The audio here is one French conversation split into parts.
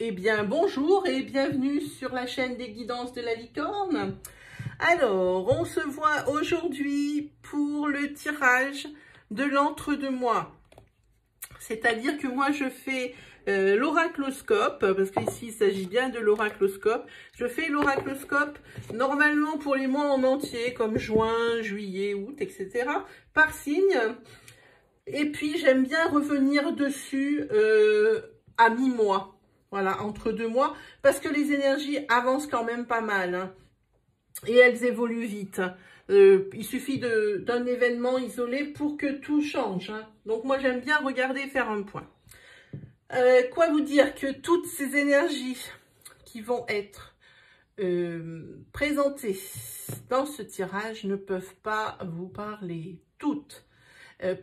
Eh bien, bonjour et bienvenue sur la chaîne des guidances de la licorne. Alors, on se voit aujourd'hui pour le tirage de l'entre-deux-mois. C'est-à-dire que moi, je fais l'oracloscope, parce qu'ici, il s'agit bien de l'oracloscope. Je fais l'oracloscope normalement pour les mois en entier, comme juin, juillet, août, etc., par signe. Et puis, j'aime bien revenir dessus à mi-mois. Voilà, entre 2 mois, parce que les énergies avancent quand même pas mal, hein, et elles évoluent vite. Il suffit d'un événement isolé pour que tout change, hein. Donc moi, j'aime bien regarder et faire un point. Quoi vous dire que toutes ces énergies qui vont être présentées dans ce tirage ne peuvent pas vous parler toutes.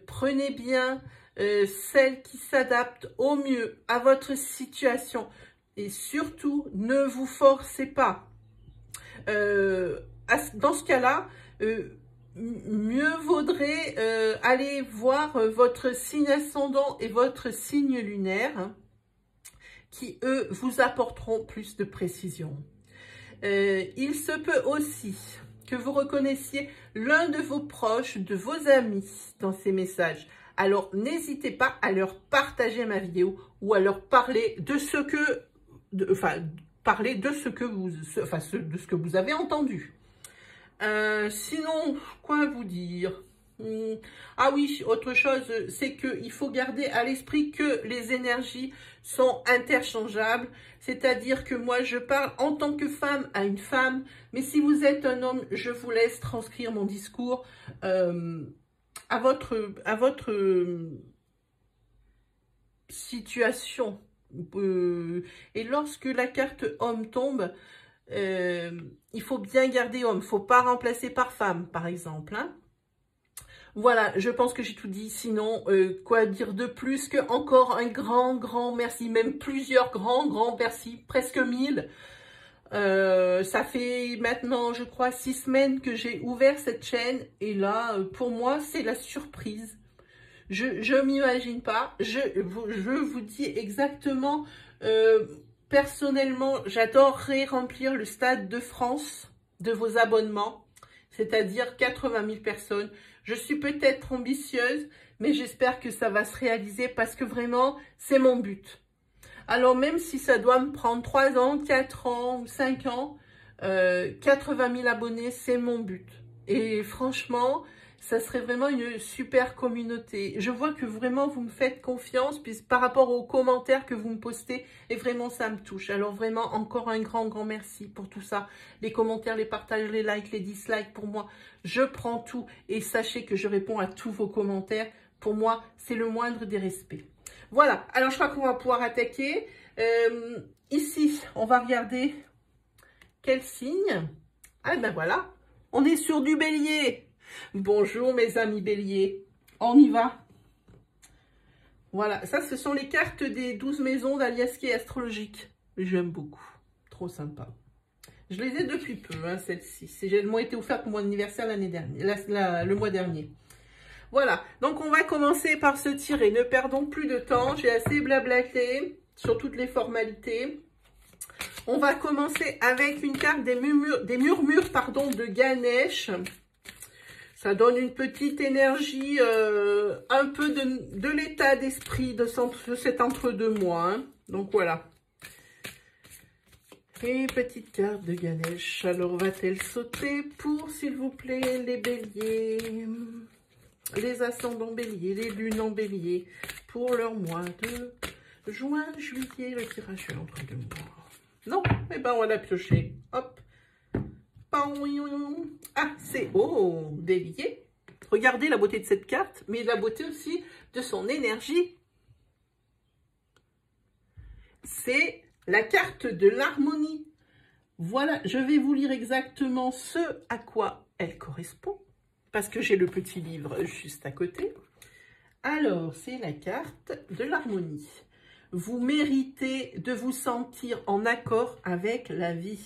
Prenez bien celles qui s'adaptent au mieux à votre situation et surtout ne vous forcez pas. Dans ce cas-là, mieux vaudrait aller voir votre signe ascendant et votre signe lunaire, hein, qui eux vous apporteront plus de précision. Il se peut aussi que vous reconnaissiez l'un de vos proches, de vos amis dans ces messages. Alors, n'hésitez pas à leur partager ma vidéo ou à leur parler de ce que, parler de ce que vous, de ce que vous avez entendu. Sinon, quoi vous dire? Ah oui, autre chose, c'est qu'il faut garder à l'esprit que les énergies sont interchangeables. C'est-à-dire que moi, je parle en tant que femme à une femme. Mais si vous êtes un homme, je vous laisse transcrire mon discours à votre situation. Et lorsque la carte homme tombe, il faut bien garder homme. Il ne faut pas remplacer par femme, par exemple, hein. Voilà, je pense que j'ai tout dit. Sinon, quoi dire de plus que encore un grand merci, même plusieurs grands merci, presque 1000. Ça fait maintenant, je crois, 6 semaines que j'ai ouvert cette chaîne. Et là, pour moi, c'est la surprise. Je m'imagine pas. Je vous dis exactement, personnellement, j'adorerais remplir le Stade de France de vos abonnements, c'est-à-dire 80 000 personnes. Je suis peut-être ambitieuse, mais j'espère que ça va se réaliser parce que vraiment, c'est mon but. Alors, même si ça doit me prendre 3 ans, 4 ans ou 5 ans, 80 000 abonnés, c'est mon but. Et franchement, ça serait vraiment une super communauté. Je vois que vraiment, vous me faites confiance puis par rapport aux commentaires que vous me postez. Et vraiment, ça me touche. Alors vraiment, encore un grand merci pour tout ça. Les commentaires, les partages, les likes, les dislikes, pour moi, je prends tout. Et sachez que je réponds à tous vos commentaires. Pour moi, c'est le moindre des respects. Voilà, alors je crois qu'on va pouvoir attaquer. Ici, on va regarder quel signe. Ah ben voilà, on est sur du bélier. Bonjour mes amis béliers, on y va. Voilà, ça ce sont les cartes des 12 maisons d'Aliaski astrologique. J'aime beaucoup, trop sympa. Je les ai depuis peu, hein, celles-ci. Elles m'ont été offertes pour mon anniversaire l'année dernière, le mois dernier. Voilà, donc on va commencer par se tirer. Ne perdons plus de temps, j'ai assez blablaté sur toutes les formalités. On va commencer avec une carte des murmures pardon, de Ganesh. Ça donne une petite énergie, un peu de l'état d'esprit de cet entre-deux-mois, hein. Donc voilà. Et petite carte de Ganesh. Alors va-t-elle sauter pour, s'il vous plaît, les béliers, les ascendants béliers, les lunes en bélier, pour leur mois de juin, juillet, le tirage est entre 2 mois. Non, eh ben on va la piocher. Hop. Ah, c'est oh, bélier. Regardez la beauté de cette carte, mais la beauté aussi de son énergie. C'est la carte de l'harmonie. Voilà, je vais vous lire exactement ce à quoi elle correspond, parce que j'ai le petit livre juste à côté. Alors, c'est la carte de l'harmonie. Vous méritez de vous sentir en accord avec la vie.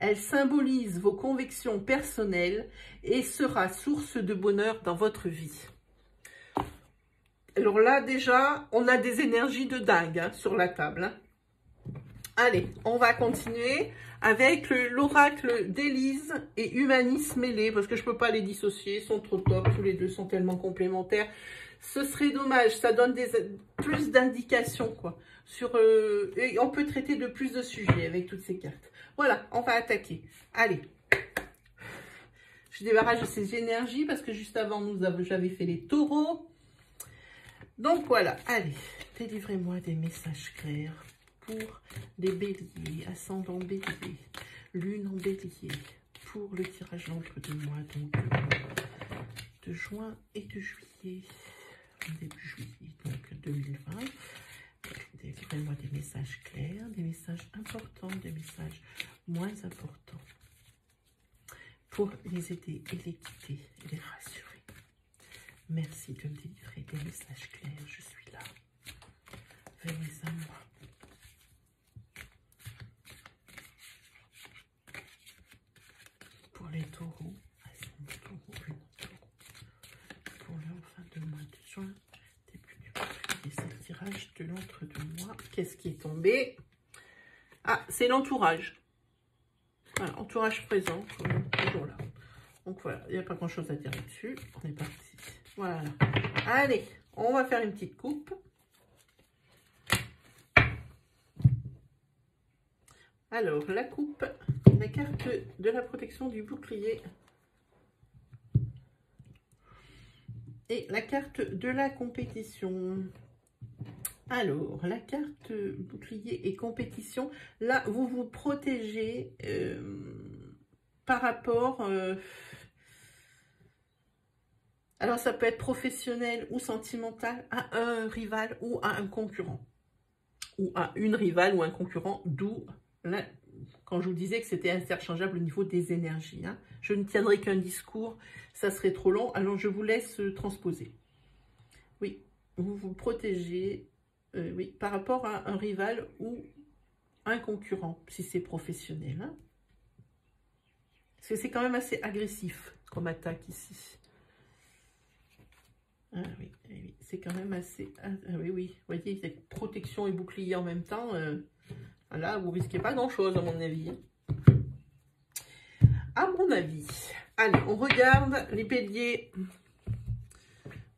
Elle symbolise vos convictions personnelles et sera source de bonheur dans votre vie. Alors là, déjà, on a des énergies de dingue, hein, sur la table, hein. Allez, on va continuer avec l'oracle d'Élise et Humanisme mêlé, parce que je ne peux pas les dissocier, ils sont trop top, tous les deux sont tellement complémentaires. Ce serait dommage, ça donne plus d'indications, quoi. Et on peut traiter de plus de sujets avec toutes ces cartes. Voilà, on va attaquer. Allez. Je débarrasse de ces énergies, parce que juste avant, j'avais fait les taureaux. Donc voilà, allez, délivrez-moi des messages clairs pour les béliers, ascendant bélier, lune en bélier, pour le tirage d'entre deux mois, donc de juin et de juillet, début juillet, donc 2020. Délivrez-moi des messages clairs, des messages importants, des messages moins importants, pour les aider et les guider et les rassurer. Merci de me délivrer des messages clairs, je suis là. Venez à moi. Pour les taureaux, pour leur fin de mois de juin, début du février, c'est le tirage de l'entre-deux-mois. Qu'est-ce qui est tombé? Ah, c'est l'entourage. Voilà, entourage présent, toujours là. Donc voilà, il n'y a pas grand-chose à dire là-dessus. On est parti. Voilà. Allez, on va faire une petite coupe. Alors, la coupe, la carte de la protection du bouclier et la carte de la compétition. Alors, la carte bouclier et compétition, là, vous vous protégez par rapport... alors, ça peut être professionnel ou sentimental à un rival ou à un concurrent. Ou à une rivale ou un concurrent, d'où, quand je vous disais que c'était interchangeable au niveau des énergies. Hein. Je ne tiendrai qu'un discours, ça serait trop long, alors je vous laisse transposer. Oui, vous vous protégez oui, par rapport à un rival ou un concurrent, si c'est professionnel. Hein. Parce que c'est quand même assez agressif comme attaque ici. Ah oui, oui, c'est quand même assez... Ah, oui, oui, vous voyez, c'est protection et bouclier en même temps. Là, vous risquez pas grand-chose, à mon avis. À mon avis. Allez, on regarde les béliers.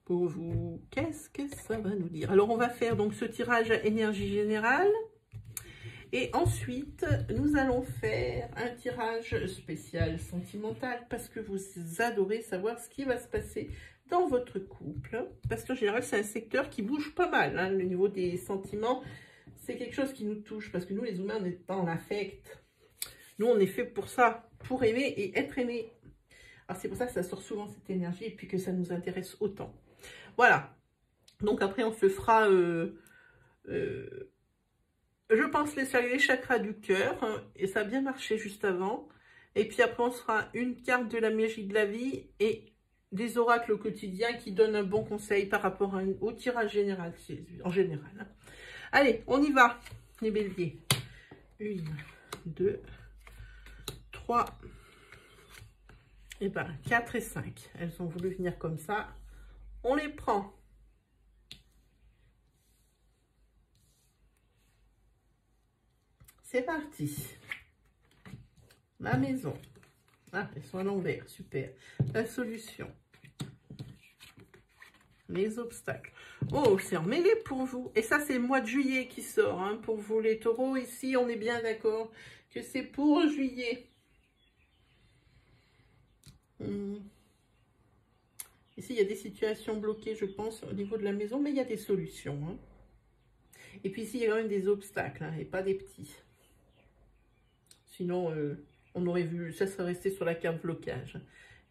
Pour vous, qu'est-ce que ça va nous dire? Alors, on va faire donc ce tirage à énergie générale. Et ensuite, nous allons faire un tirage spécial sentimental parce que vous adorez savoir ce qui va se passer dans votre couple. Parce qu'en général, c'est un secteur qui bouge pas mal. Hein, le niveau des sentiments, c'est quelque chose qui nous touche. Parce que nous, les humains, on est dans l'affect. Nous, on est fait pour ça, pour aimer et être aimé. Alors, c'est pour ça que ça sort souvent cette énergie et puis que ça nous intéresse autant. Voilà. Donc, après, on se fera... je pense les chakras du cœur, hein, et ça a bien marché juste avant. Et puis après, on sera une carte de la magie de la vie et des oracles au quotidien qui donnent un bon conseil par rapport au tirage général, en général. Hein. Allez, on y va, les béliers. 1, 2, 3, et ben 4 et 5. Elles ont voulu venir comme ça. On les prend. C'est parti. La maison. Ah, elles sont à l'envers, super. La solution. Les obstacles. Oh, c'est emmêlé pour vous. Et ça, c'est le mois de juillet qui sort. Hein, pour vous, les taureaux, ici, on est bien d'accord que c'est pour juillet. Ici, il y a des situations bloquées, je pense, au niveau de la maison, mais il y a des solutions. Hein. Et puis ici, il y a quand même des obstacles, hein, et pas des petits. Sinon, on aurait vu, ça serait resté sur la carte blocage.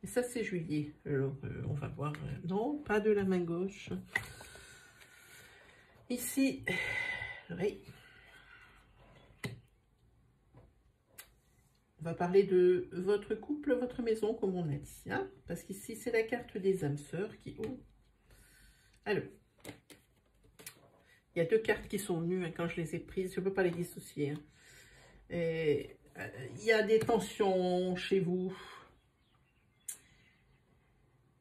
Et ça, c'est juillet. Alors, on va voir. Non, pas de la main gauche. Ici, oui. On va parler de votre couple, votre maison, comme on a dit. Hein, parce qu'ici, c'est la carte des âmes sœurs qui... Oh. Alors, il y a deux cartes qui sont venues hein, quand je les ai prises. Je ne peux pas les dissocier. Hein. Et, il y a des tensions chez vous.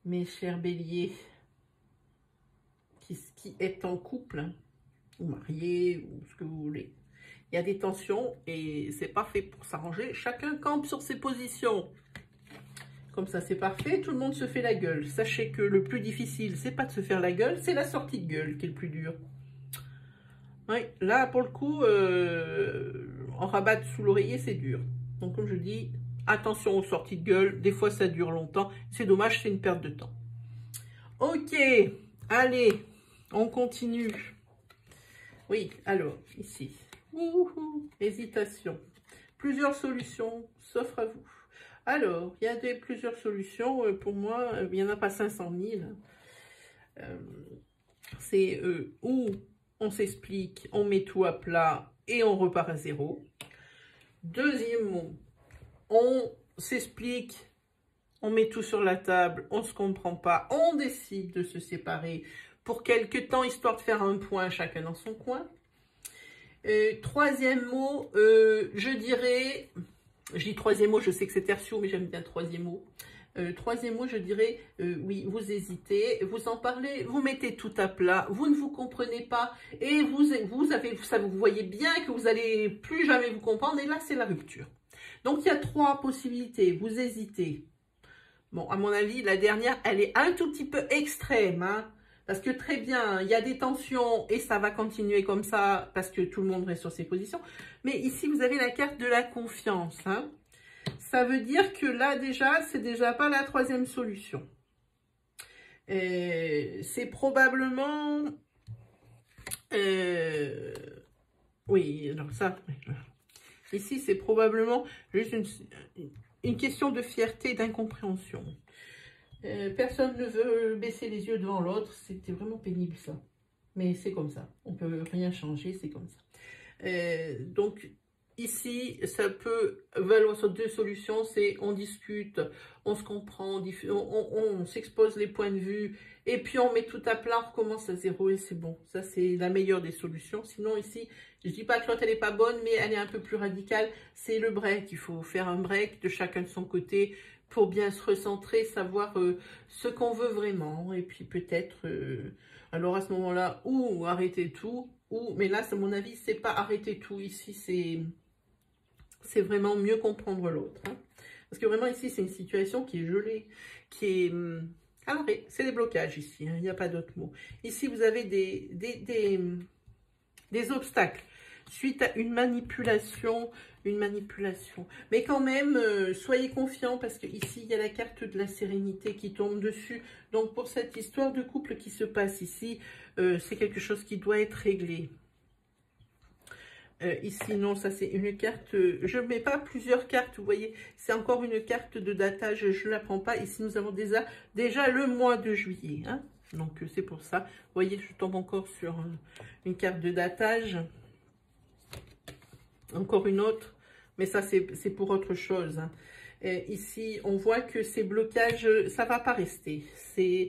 Mes chers béliers, qui est en couple, hein, ou marié, ou ce que vous voulez. Il y a des tensions et c'est pas fait pour s'arranger. Chacun campe sur ses positions. Comme ça, c'est parfait. Tout le monde se fait la gueule. Sachez que le plus difficile, c'est pas de se faire la gueule, c'est la sortie de gueule qui est le plus dur. Oui, là, pour le coup, en rabattre sous l'oreiller, c'est dur. Donc, comme je dis, attention aux sorties de gueule. Des fois, ça dure longtemps. C'est dommage, c'est une perte de temps. Ok, allez, on continue. Oui, alors, ici. Hésitation. Plusieurs solutions s'offrent à vous. Alors, il y a plusieurs solutions. Pour moi, il n'y en a pas 500 000. C'est où on s'explique, on met tout à plat et on repart à zéro. Deuxième mot, on s'explique, on met tout sur la table, on ne se comprend pas, on décide de se séparer pour quelque temps, histoire de faire un point chacun dans son coin. Troisième mot, je dirais, je dis troisième mot, je sais que c'est tertio, mais j'aime bien troisième mot. Troisième mot, je dirais, oui, vous hésitez, vous en parlez, vous mettez tout à plat, vous ne vous comprenez pas, et vous voyez bien que vous allez plus jamais vous comprendre, et là, c'est la rupture. Donc, il y a trois possibilités, vous hésitez. Bon, à mon avis, la dernière, elle est un tout petit peu extrême, hein, parce que très bien, il y a des tensions, et ça va continuer comme ça, parce que tout le monde reste sur ses positions, mais ici, vous avez la carte de la confiance, hein. Ça veut dire que là, déjà, c'est déjà pas la troisième solution. C'est probablement... oui, alors ça... Ici, c'est probablement juste une question de fierté et d'incompréhension. Personne ne veut baisser les yeux devant l'autre. C'était vraiment pénible, ça. Mais c'est comme ça. On ne peut rien changer, c'est comme ça. Donc... Ici, ça peut valoir sur deux solutions, c'est on discute, on se comprend, on s'expose les points de vue, et puis on met tout à plat, on recommence à zéro et c'est bon. Ça, c'est la meilleure des solutions. Sinon, ici, je ne dis pas que l'autre, elle n'est pas bonne, mais elle est un peu plus radicale. C'est le break. Il faut faire un break de chacun de son côté pour bien se recentrer, savoir ce qu'on veut vraiment. Et puis peut-être, alors à ce moment-là, ou arrêter tout, mais là, à mon avis, c'est pas arrêter tout. Ici, c'est vraiment mieux comprendre l'autre. Hein. Parce que vraiment ici, c'est une situation qui est gelée, qui est... Alors, c'est des blocages ici, hein, il n'y a pas d'autre mot. Ici, vous avez des obstacles suite à une manipulation. Mais quand même, soyez confiants parce que ici, il y a la carte de la sérénité qui tombe dessus. Donc, pour cette histoire de couple qui se passe ici, c'est quelque chose qui doit être réglé. Ici, non, ça c'est une carte, je ne mets pas plusieurs cartes, vous voyez, c'est encore une carte de datage, je ne la prends pas. Ici, nous avons déjà le mois de juillet, hein, donc c'est pour ça. Vous voyez, je tombe encore sur une carte de datage, encore une autre, mais ça c'est pour autre chose. Hein. Ici, on voit que ces blocages, ça ne va pas rester, c'est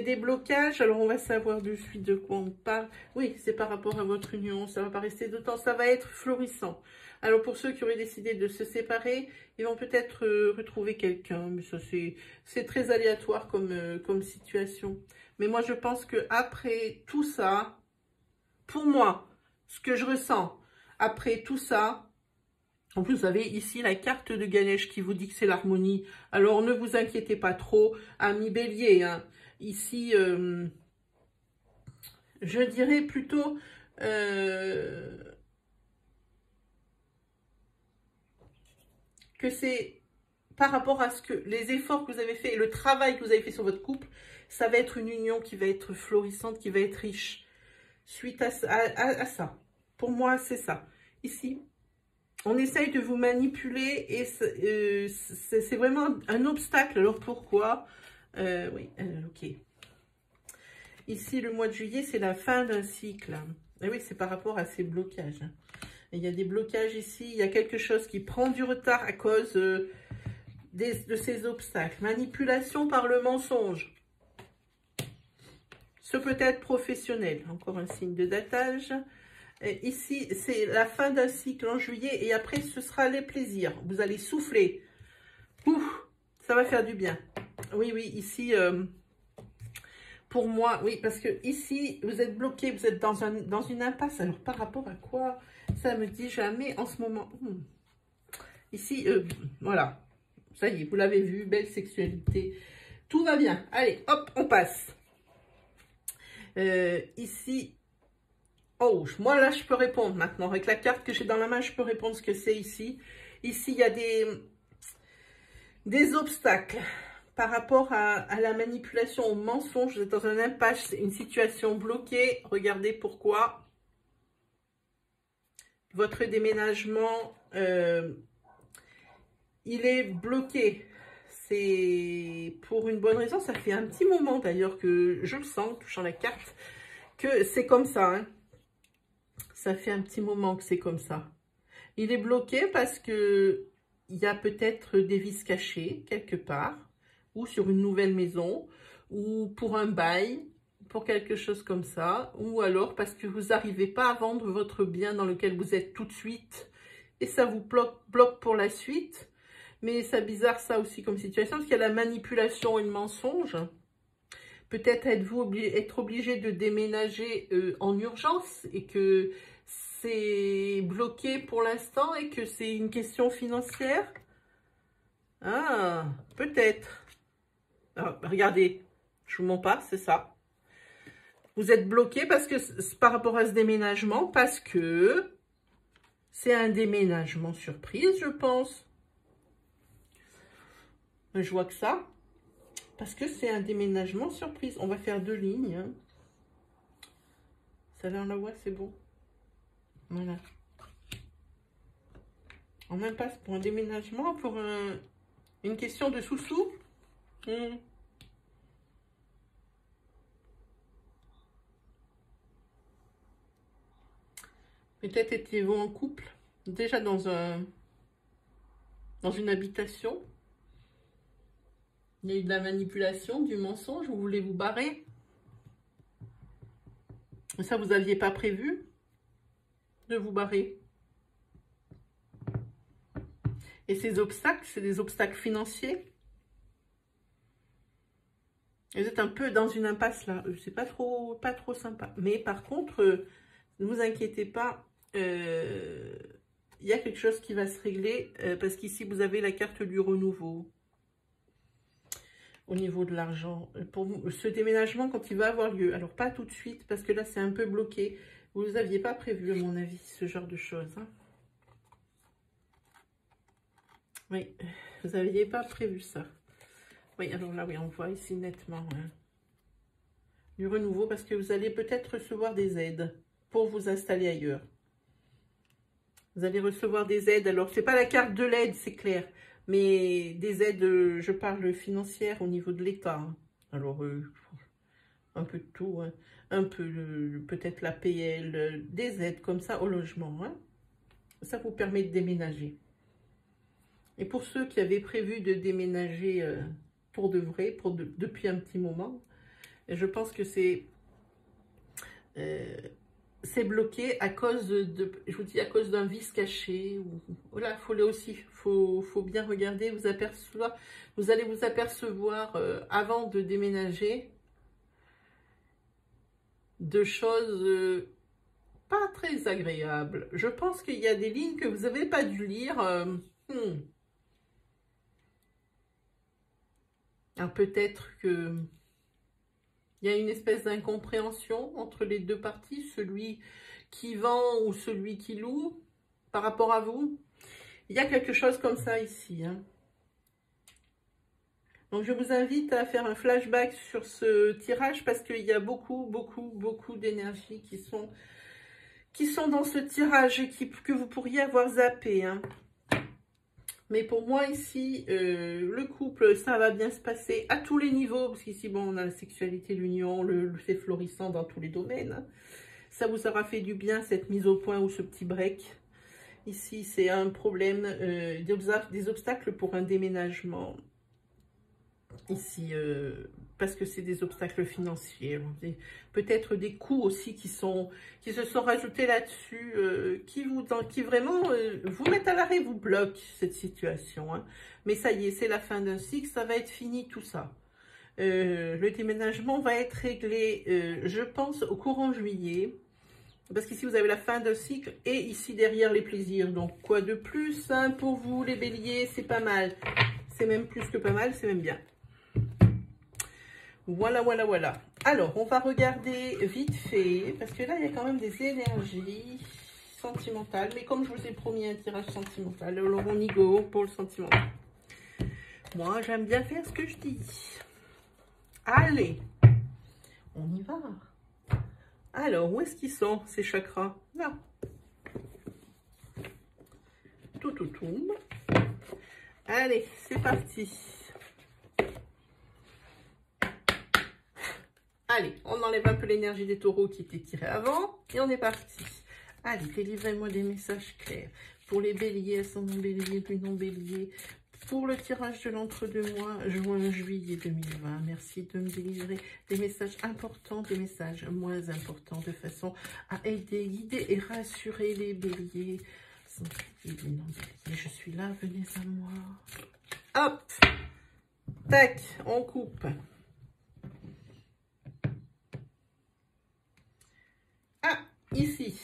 des blocages, alors on va savoir de suite de quoi on parle. Oui, c'est par rapport à votre union, ça ne va pas rester de temps, ça va être florissant. Alors pour ceux qui auraient décidé de se séparer, ils vont peut-être retrouver quelqu'un, mais ça c'est très aléatoire comme situation. Mais moi je pense qu'après tout ça, pour moi, ce que je ressens, après tout ça, en plus, vous avez ici la carte de Ganesh qui vous dit que c'est l'harmonie. Alors, ne vous inquiétez pas trop, amis bélier. Hein. Ici, je dirais plutôt... que c'est par rapport à ce que les efforts que vous avez fait et le travail que vous avez fait sur votre couple, ça va être une union qui va être florissante, qui va être riche. Suite à ça. Pour moi, c'est ça. Ici, on essaye de vous manipuler et c'est vraiment un obstacle. Alors pourquoi? Oui, ok. Ici, le mois de juillet, c'est la fin d'un cycle. Et oui, c'est par rapport à ces blocages. Et il y a des blocages ici. Il y a quelque chose qui prend du retard à cause de ces obstacles. Manipulation par le mensonge. Ce peut être professionnel. Encore un signe de datage. Et ici, c'est la fin d'un cycle en juillet. Et après, ce sera les plaisirs. Vous allez souffler. Ouf, ça va faire du bien. Oui, oui, ici... Pour moi, oui, parce que ici, vous êtes bloqué, vous êtes dans une impasse. Alors, par rapport à quoi? Ça me dit jamais en ce moment. Ici, voilà. Ça y est, vous l'avez vu, belle sexualité. Tout va bien. Allez, hop, on passe. Ici, oh, moi là, je peux répondre maintenant. Avec la carte que j'ai dans la main, je peux répondre ce que c'est ici. Ici, il y a des obstacles par rapport à la manipulation, au mensonge. Vous êtes dans un impasse, une situation bloquée. Regardez pourquoi. Votre déménagement, il est bloqué. C'est pour une bonne raison. Ça fait un petit moment d'ailleurs que je le sens, en touchant la carte, que c'est comme ça. Hein. Ça fait un petit moment que c'est comme ça. Il est bloqué parce que il y a peut-être des vices cachés quelque part, ou sur une nouvelle maison, ou pour un bail, pour quelque chose comme ça, ou alors parce que vous n'arrivez pas à vendre votre bien dans lequel vous êtes tout de suite, et ça vous bloque pour la suite. Mais c'est bizarre ça aussi comme situation, parce qu'il y a la manipulation et le mensonge. Peut-être être obligé de déménager en urgence, et que c'est bloqué pour l'instant, et que c'est une question financière. Ah, peut-être. Ah, regardez, je vous mens pas, c'est ça. Vous êtes bloqué parce que par rapport à ce déménagement, parce que c'est un déménagement surprise, je pense. Je vois que ça. Parce que c'est un déménagement surprise. On va faire 2 lignes. Hein. Ça là, on la voit, c'est bon. Voilà. On impasse pour un déménagement, pour une question de sous-sous. Peut-être étiez-vous en couple, déjà dans une habitation. Il y a eu de la manipulation, du mensonge, vous voulez vous barrer. Ça, vous n'aviez pas prévu de vous barrer. Et ces obstacles, c'est des obstacles financiers. Vous êtes un peu dans une impasse là. C'est pas trop sympa. Mais par contre, ne vous inquiétez pas. Il y a quelque chose qui va se régler. Parce qu'ici, vous avez la carte du renouveau. Au niveau de l'argent. Pour ce déménagement, quand il va avoir lieu. Alors, pas tout de suite, parce que là, c'est un peu bloqué. Vous n'aviez pas prévu, à mon avis, ce genre de choses. Hein. Oui, vous n'aviez pas prévu ça. Oui, alors là, oui, on voit ici nettement hein, du renouveau, parce que vous allez peut-être recevoir des aides pour vous installer ailleurs. Vous allez recevoir des aides. Alors, c'est pas la carte de l'aide, c'est clair. Mais des aides, je parle financières au niveau de l'État. Hein. Alors, un peu de tout. Hein. Un peu, peut-être la PL, des aides comme ça au logement. Hein. Ça vous permet de déménager. Et pour ceux qui avaient prévu de déménager pour de vrai, depuis un petit moment, je pense que c'est bloqué à cause je vous dis, à cause d'un vice caché. Voilà, faut bien regarder, vous allez vous apercevoir avant de déménager de choses pas très agréables. Je pense qu'il y a des lignes que vous n'avez pas dû lire. Alors peut-être que il y a une espèce d'incompréhension entre les deux parties, celui qui vend ou celui qui loue, par rapport à vous. Il y a quelque chose comme ça ici. Hein. Donc je vous invite à faire un flashback sur ce tirage, parce qu'il y a beaucoup d'énergie qui sont dans ce tirage et que vous pourriez avoir zappé. Hein. Mais pour moi, ici, le couple, ça va bien se passer à tous les niveaux. Parce qu'ici, bon, on a la sexualité, l'union, c'est florissant dans tous les domaines. Hein. Ça vous aura fait du bien, cette mise au point ou ce petit break. Ici, c'est un problème, des obstacles pour un déménagement. Ici, parce que c'est des obstacles financiers. Peut-être des coûts aussi qui se sont rajoutés là-dessus, qui vraiment vous mettent à l'arrêt, vous bloquent cette situation. Hein. Mais ça y est, c'est la fin d'un cycle, ça va être fini tout ça. Le déménagement va être réglé, je pense, au courant juillet. Parce qu'ici, vous avez la fin d'un cycle et ici, derrière, les plaisirs. Donc, quoi de plus hein, pour vous, les béliers, c'est pas mal. C'est même plus que pas mal, c'est même bien. Voilà, voilà, voilà. Alors, on va regarder vite fait, parce que là, il y a quand même des énergies sentimentales. Mais comme je vous ai promis un tirage sentimental, alors on y go pour le sentimental. Moi, j'aime bien faire ce que je dis. Allez, on y va. Alors, où est-ce qu'ils sont, ces chakras? Là. Tout. Allez, c'est parti. Allez, on enlève un peu l'énergie des taureaux qui étaient tirés avant. Et on est parti. Allez, délivrez-moi des messages clairs. Pour les béliers, ascendant bélier, puis non bélier. Pour le tirage de l'entre-deux mois, juin-juillet 2020. Merci de me délivrer des messages importants, des messages moins importants, de façon à aider, guider et rassurer les béliers. Je suis là, venez à moi. Hop, tac, on coupe. Ah, ici.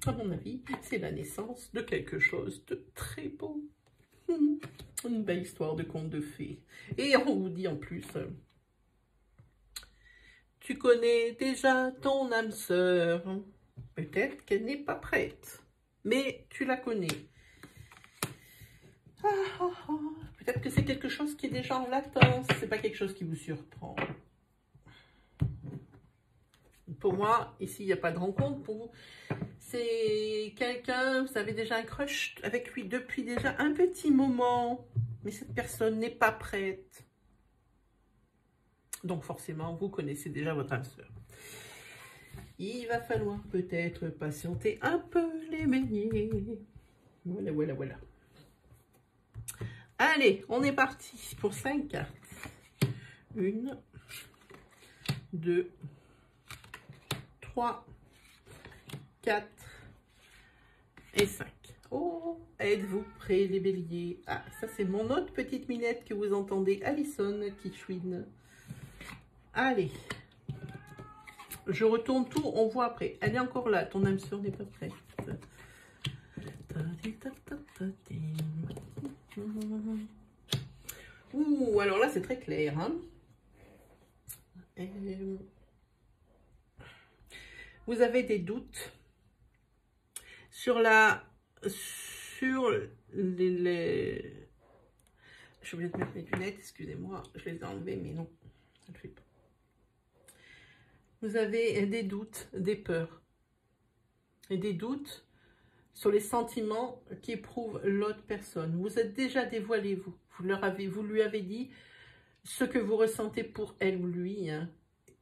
À mon avis, c'est la naissance de quelque chose de très beau. Une belle histoire de conte de fées. Et on vous dit en plus, tu connais déjà ton âme sœur. Peut-être qu'elle n'est pas prête, mais tu la connais. Peut-être que c'est quelque chose qui est déjà en latence. C'est pas quelque chose qui vous surprend. Pour moi, ici, il n'y a pas de rencontre. Pour vous, c'est quelqu'un, vous avez déjà un crush avec lui depuis déjà un petit moment. Mais cette personne n'est pas prête. Donc forcément, vous connaissez déjà votre âme sœur. Il va falloir peut-être patienter un peu les béliers. Voilà. Allez, on est parti pour 5 cartes. 1, 2, 3, 4 et 5. Oh, êtes-vous prêts les béliers? Ah, ça c'est mon autre petite minette que vous entendez, Alison qui chouine. Allez, je retourne tout, on voit après. Elle est encore là, ton âme sœur n'est pas prête. Ouh, alors là c'est très clair. Hein. Vous avez des doutes sur les... Je suis obligée de mettre mes lunettes, excusez-moi, je les ai enlevées, mais non, ça ne fait pas. Vous avez des doutes, des peurs, et des doutes sur les sentiments qu'éprouve l'autre personne. Vous êtes déjà dévoilé, vous lui avez dit ce que vous ressentez pour elle ou lui. Hein.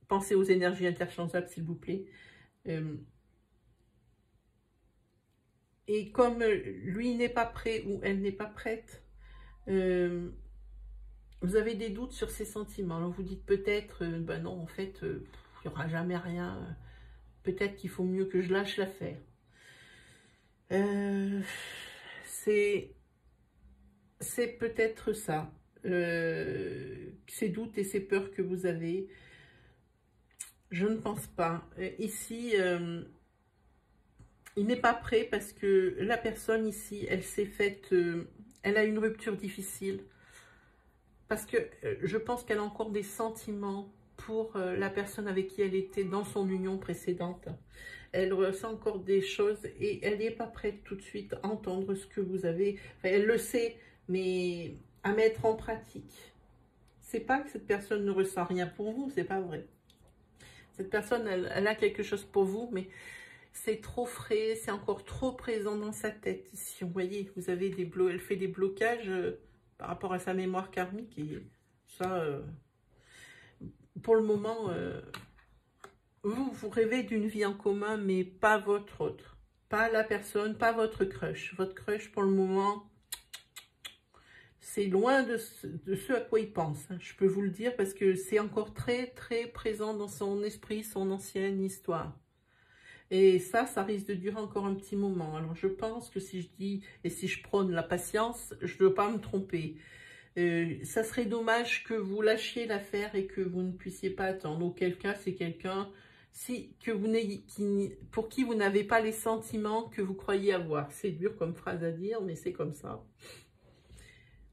Pensez aux énergies interchangeables, s'il vous plaît. Et comme lui n'est pas prêt ou elle n'est pas prête, vous avez des doutes sur ses sentiments. Alors vous dites peut-être, ben non, en fait, il n'y aura jamais rien. Peut-être qu'il faut mieux que je lâche l'affaire. C'est peut-être ça. Ces doutes et ces peurs que vous avez. Je ne pense pas. Ici, il n'est pas prêt parce que la personne ici, elle s'est faite... elle a une rupture difficile. Parce que je pense qu'elle a encore des sentiments pour la personne avec qui elle était dans son union précédente. Elle ressent encore des choses et elle n'est pas prête tout de suite à entendre ce que vous avez. Enfin, elle le sait, mais à mettre en pratique. C'est pas que cette personne ne ressent rien pour vous, c'est pas vrai. Cette personne, elle a quelque chose pour vous, mais c'est trop frais, c'est encore trop présent dans sa tête. Ici, vous voyez, vous avez elle fait des blocages par rapport à sa mémoire karmique. Et ça, pour le moment, vous rêvez d'une vie en commun, mais pas votre autre. Pas la personne, pas votre crush. Votre crush, pour le moment, c'est loin de ce à quoi il pense. Hein. Je peux vous le dire parce que c'est encore très, très présent dans son esprit, son ancienne histoire. Et ça risque de durer encore un petit moment. Alors, je pense que si je dis, et si je prône la patience, je ne dois pas me tromper. Ça serait dommage que vous lâchiez l'affaire et que vous ne puissiez pas attendre. Auquel cas, c'est quelqu'un pour qui vous n'avez pas les sentiments que vous croyez avoir. C'est dur comme phrase à dire, mais c'est comme ça.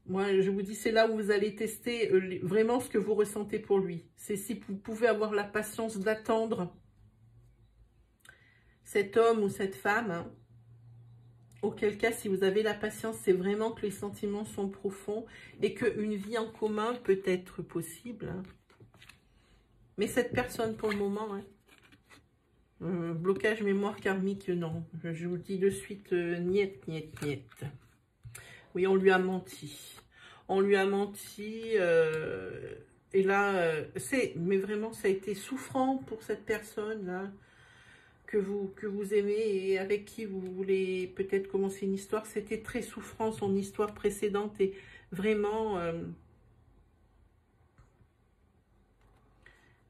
Moi, je vous dis, c'est là où vous allez tester vraiment ce que vous ressentez pour lui. C'est si vous pouvez avoir la patience d'attendre cet homme ou cette femme. Hein. Auquel cas, si vous avez la patience, c'est vraiment que les sentiments sont profonds et qu'une vie en commun peut être possible. Hein. Mais cette personne, pour le moment, hein, blocage mémoire karmique, non. Je vous le dis de suite, niet, niet, niet. Oui, on lui a menti. On lui a menti. Et là, mais vraiment, ça a été souffrant pour cette personne-là. Que vous aimez et avec qui vous voulez peut-être commencer une histoire. C'était très souffrant, son histoire précédente, et vraiment,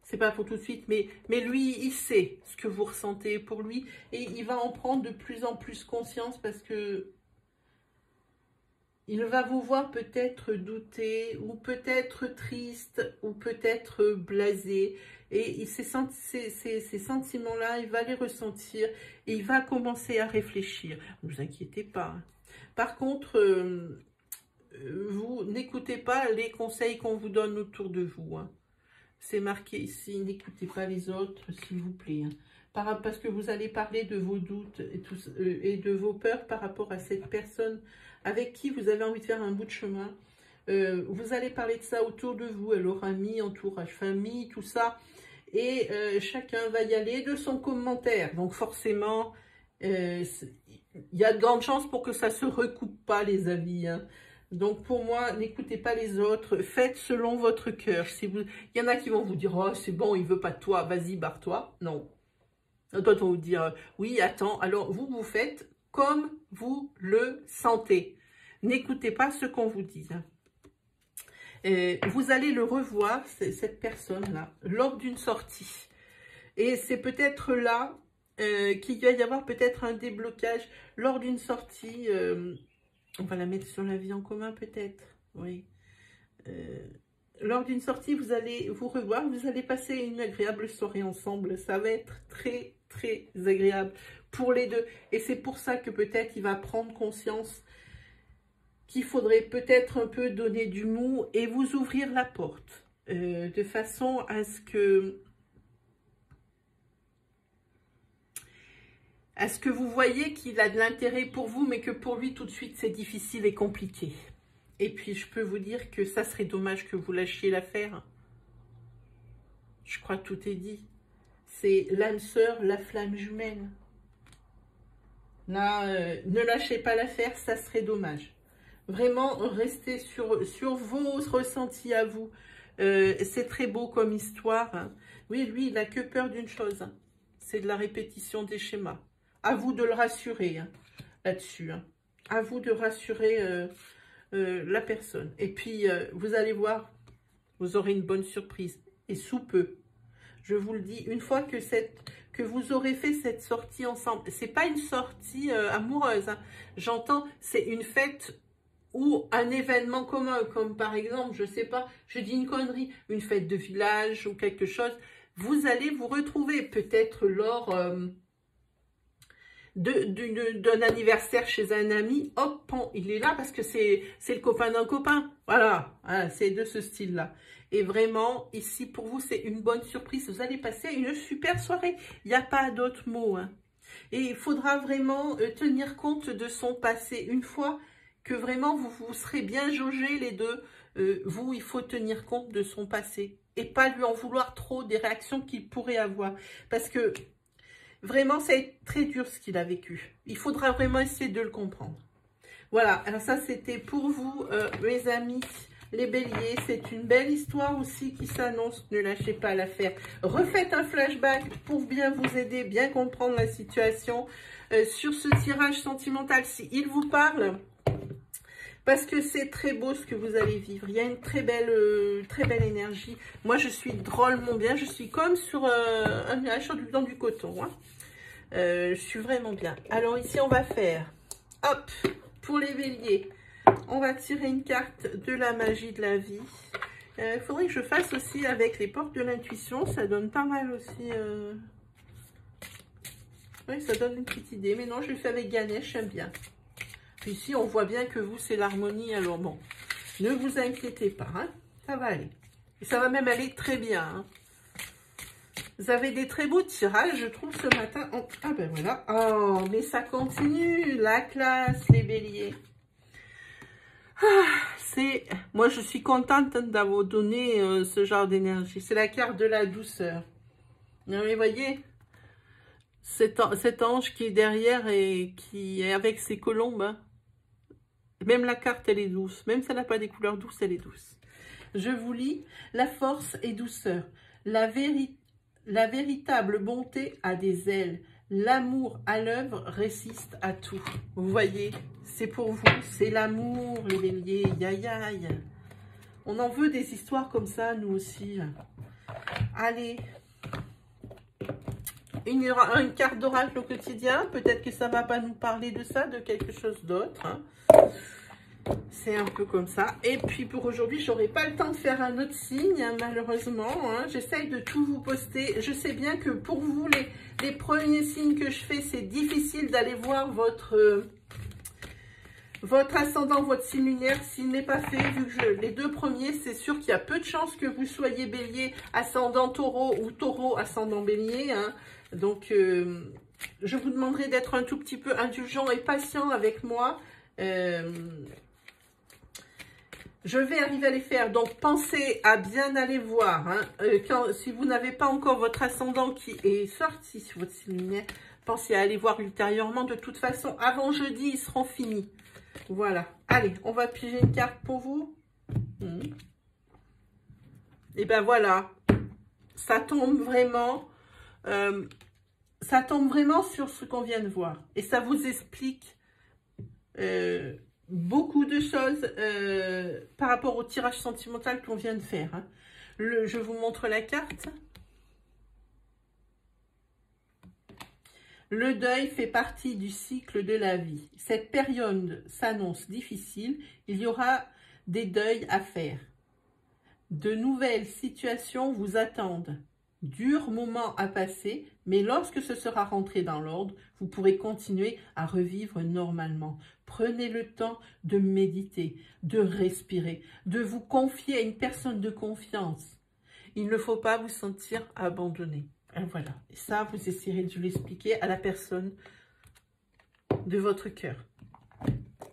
c'est pas pour tout de suite, mais lui, il sait ce que vous ressentez pour lui, et il va en prendre de plus en plus conscience, parce que il va vous voir peut-être douter, ou peut-être triste, ou peut-être blasé. Et ces sentiments-là, il va les ressentir et il va commencer à réfléchir. Ne vous inquiétez pas. Par contre, vous n'écoutez pas les conseils qu'on vous donne autour de vous. Hein. C'est marqué ici, n'écoutez pas les autres, s'il vous plaît. Hein. Parce que vous allez parler de vos doutes et de vos peurs par rapport à cette personne avec qui vous avez envie de faire un bout de chemin. Vous allez parler de ça autour de vous, alors amis, entourage, famille, tout ça. Et chacun va y aller de son commentaire. Donc forcément, il y a de grandes chances pour que ça ne se recoupe pas les avis. Hein. Donc pour moi, n'écoutez pas les autres, faites selon votre cœur. Il y en a qui vont vous dire, oh c'est bon, il ne veut pas de toi, vas-y, barre-toi. Non. D'autres vont vous dire, oui, attends, alors vous faites comme vous le sentez. N'écoutez pas ce qu'on vous dit. Vous allez le revoir, cette personne-là, lors d'une sortie. Et c'est peut-être là qu'il va y avoir peut-être un déblocage lors d'une sortie. On va la mettre sur la vie en commun peut-être, oui. Lors d'une sortie, vous allez vous revoir, vous allez passer une agréable soirée ensemble. Ça va être très, très agréable pour les deux. Et c'est pour ça que peut-être il va prendre conscience qu'il faudrait peut-être un peu donner du mou et vous ouvrir la porte. De façon à ce que vous voyez qu'il a de l'intérêt pour vous, mais que pour lui, tout de suite, c'est difficile et compliqué. Et puis, je peux vous dire que ça serait dommage que vous lâchiez l'affaire. Je crois que tout est dit. C'est l'âme sœur, la flamme jumelle. Là, ne lâchez pas l'affaire, ça serait dommage. Vraiment, restez sur vos ressentis à vous. C'est très beau comme histoire. Hein. Oui, lui, il n'a que peur d'une chose. Hein. C'est de la répétition des schémas. À vous de le rassurer hein, là-dessus. Hein. À vous de rassurer la personne. Et puis, vous allez voir, vous aurez une bonne surprise. Et sous peu. Je vous le dis, une fois que vous aurez fait cette sortie ensemble, c'est pas une sortie amoureuse. Hein. J'entends, c'est une fête ou un événement commun, comme par exemple, je sais pas, je dis une connerie, une fête de village ou quelque chose. Vous allez vous retrouver peut-être lors d'un anniversaire chez un ami. Hop, il est là parce que c'est le copain d'un copain. Voilà, hein, c'est de ce style-là. Et vraiment, ici, pour vous, c'est une bonne surprise. Vous allez passer une super soirée. Il n'y a pas d'autre mot. Hein. Et il faudra vraiment tenir compte de son passé. Une fois que vraiment, vous serez bien jaugés les deux, vous, il faut tenir compte de son passé. Et pas lui en vouloir trop des réactions qu'il pourrait avoir. Parce que vraiment, c'est très dur ce qu'il a vécu. Il faudra vraiment essayer de le comprendre. Voilà, alors ça, c'était pour vous, mes amis. Les béliers, c'est une belle histoire aussi qui s'annonce. Ne lâchez pas l'affaire. Refaites un flashback pour bien vous aider, bien comprendre la situation. Sur ce tirage sentimental, s'il vous parle, parce que c'est très beau ce que vous allez vivre. Il y a une très belle énergie. Moi, je suis drôlement bien. Je suis comme sur un nuage dans du coton. Hein. Je suis vraiment bien. Alors ici, on va faire, hop, pour les béliers. on va tirer une carte de la magie de la vie. Il faudrait que je fasse aussi avec les portes de l'intuition. Ça donne pas mal aussi. Oui, ça donne une petite idée. Mais non, je le fais avec Ganesh, j'aime bien. Puis ici, on voit bien que vous, c'est l'harmonie. Alors bon, ne vous inquiétez pas. Hein, ça va aller. Et ça va même aller très bien. Hein. Vous avez des très beaux tirages, je trouve, ce matin. Oh, ah ben voilà. Oh, mais ça continue. La classe, les béliers. Ah, moi, je suis contente d'avoir donné ce genre d'énergie. C'est la carte de la douceur. Non, mais voyez, cet ange qui est derrière et qui est avec ses colombes. Hein. Même la carte, elle est douce. Même si elle n'a pas des couleurs douces, elle est douce. Je vous lis. La force et douceur. La véritable bonté a des ailes. L'amour à l'œuvre résiste à tout. Vous voyez, c'est pour vous, c'est l'amour, les béliers. Aïe, aïe. On en veut des histoires comme ça, nous aussi. Allez. Une carte d'oracle au quotidien. Peut-être que ça ne va pas nous parler de ça, de quelque chose d'autre. Hein. C'est un peu comme ça. Et puis pour aujourd'hui, j'aurai pas le temps de faire un autre signe, hein, malheureusement. Hein. J'essaye de tout vous poster. Je sais bien que pour vous, les premiers signes que je fais, c'est difficile d'aller voir votre ascendant, votre signe lunaire, s'il n'est pas fait. Vu que les deux premiers, c'est sûr qu'il y a peu de chances que vous soyez bélier, ascendant taureau ou taureau, ascendant bélier. Hein. Donc, je vous demanderai d'être un tout petit peu indulgent et patient avec moi. Je vais arriver à les faire, donc pensez à bien aller voir. Hein. Si vous n'avez pas encore votre ascendant qui est sorti sur votre signe lunaire, pensez à aller voir ultérieurement. De toute façon, avant jeudi, ils seront finis. Voilà. Allez, on va piger une carte pour vous. Et ben voilà. Ça tombe vraiment. Ça tombe vraiment sur ce qu'on vient de voir. Et ça vous explique beaucoup de choses par rapport au tirage sentimental qu'on vient de faire. Hein. Je vous montre la carte. Le deuil fait partie du cycle de la vie. Cette période s'annonce difficile. Il y aura des deuils à faire. De nouvelles situations vous attendent. Durs moments à passer, mais lorsque ce sera rentré dans l'ordre, vous pourrez continuer à revivre normalement. Prenez le temps de méditer, de respirer, de vous confier à une personne de confiance. Il ne faut pas vous sentir abandonné. Et voilà, et ça, vous essayerez de l'expliquer à la personne de votre cœur.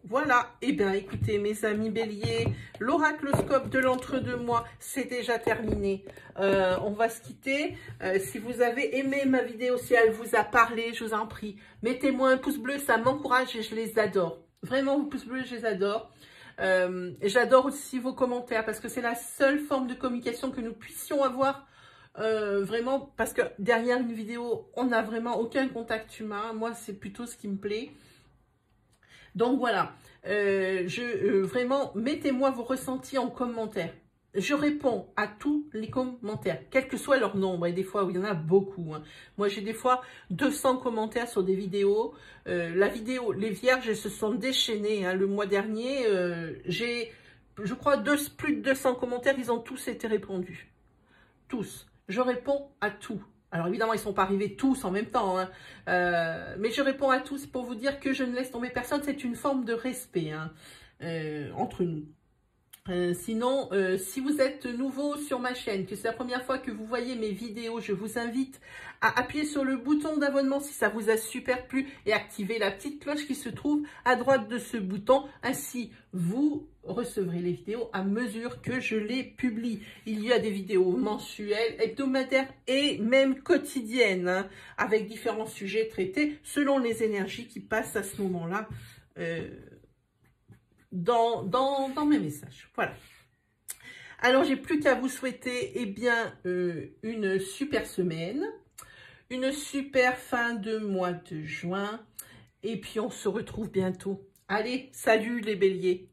Voilà, et bien écoutez mes amis béliers, l'oracloscope de l'entre-deux-mois, c'est déjà terminé. On va se quitter. Si vous avez aimé ma vidéo, si elle vous a parlé, je vous en prie, mettez-moi un pouce bleu, ça m'encourage et je les adore. Vraiment, vos pouces bleus, je les adore. J'adore aussi vos commentaires parce que c'est la seule forme de communication que nous puissions avoir. Vraiment, parce que derrière une vidéo, on n'a vraiment aucun contact humain. Moi, c'est plutôt ce qui me plaît. Donc voilà, vraiment, mettez-moi vos ressentis en commentaire. Je réponds à tous les commentaires, quel que soit leur nombre. Et des fois, il y en a beaucoup. Hein. Moi, j'ai des fois 200 commentaires sur des vidéos. La vidéo, les vierges, elles se sont déchaînées. Hein. Le mois dernier, j'ai, je crois, plus de 200 commentaires. Ils ont tous été répondus. Tous. Je réponds à tout. Alors évidemment, ils ne sont pas arrivés tous en même temps, hein. Mais je réponds à tous pour vous dire que je ne laisse tomber personne. C'est une forme de respect hein, entre nous. Sinon, si vous êtes nouveau sur ma chaîne, que c'est la première fois que vous voyez mes vidéos, je vous invite à appuyer sur le bouton d'abonnement si ça vous a super plu et activer la petite cloche qui se trouve à droite de ce bouton. Ainsi, vous recevrez les vidéos à mesure que je les publie. Il y a des vidéos mensuelles, hebdomadaires et même quotidiennes, hein, avec différents sujets traités selon les énergies qui passent à ce moment-là. Dans mes messages. Voilà. Alors, j'ai plus qu'à vous souhaiter eh bien, une super semaine, une super fin de mois de juin. Et puis, on se retrouve bientôt. Allez, salut les béliers!